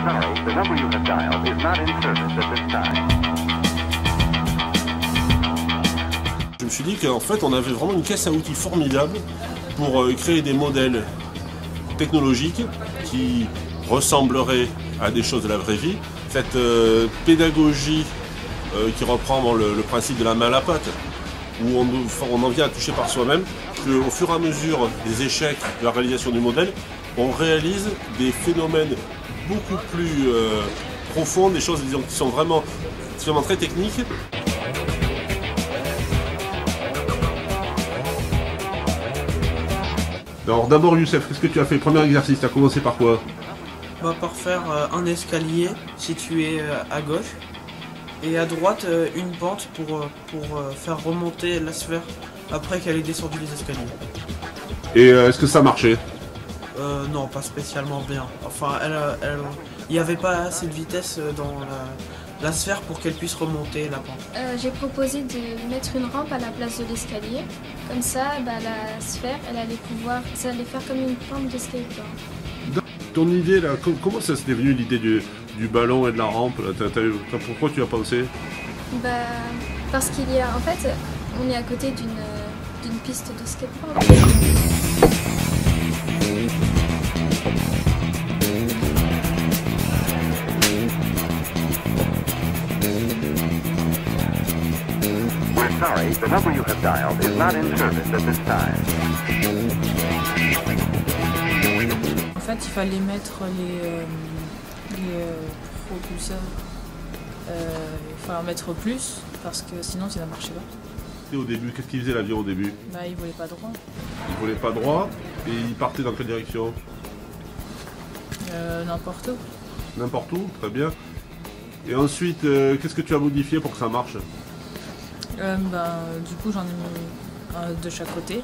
sorry, the number you have dialed is not in service at this time. Je me suis dit qu'en fait on avait vraiment une caisse à outils formidable pour créer des modèles technologiques qui ressembleraient à des choses de la vraie vie. Cette pédagogie qui reprend le principe de la main à la pâte, où on en vient à toucher par soi-même, qu'au fur et à mesure des échecs de la réalisation du modèle, on réalise des phénomènes beaucoup plus profonds, des choses disons, qui sont vraiment très techniques. Alors d'abord Youssef, qu'est-ce que tu as fait? Premier exercice, tu as commencé par quoi? Par faire un escalier situé à gauche et à droite une pente pour faire remonter la sphère après qu'elle ait descendu les escaliers. Et est-ce que ça marchait? Non, pas spécialement bien. Enfin, il n'y avait pas assez de vitesse dans la sphère pour qu'elle puisse remonter la pente. J'ai proposé de mettre une rampe à la place de l'escalier. Comme ça, la sphère, ça allait faire comme une pente de skateboard. Ton idée là, comment ça s'est venu l'idée du ballon et de la rampe là, pourquoi tu as pensé? Parce qu'il y a, en fait, on est à côté d'une piste de skateboard. We're sorry, the number you have dialed is not in service at this time. En fait, il fallait mettre les propulseurs, il fallait en mettre plus parce que sinon ça ne marchait pas. Et au début, qu'est-ce qu'il faisait l'avion au début? Il volait pas droit. Il volait pas droit et il partait dans quelle direction? N'importe où. N'importe où, très bien. Et ensuite, qu'est-ce que tu as modifié pour que ça marche? Du coup, j'en ai mis un de chaque côté.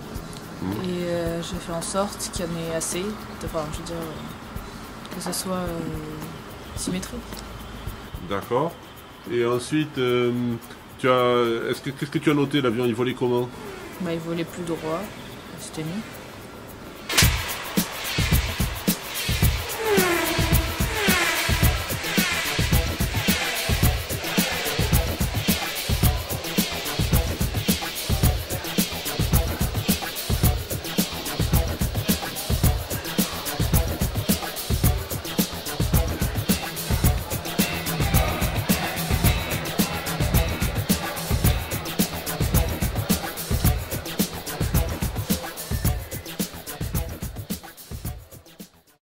Et j'ai fait en sorte qu'il y en ait assez, enfin, je veux dire, que ça soit symétrique. D'accord. Et ensuite, qu'est-ce que tu as noté? L'avion, il volait comment? Il volait plus droit, c'était mieux.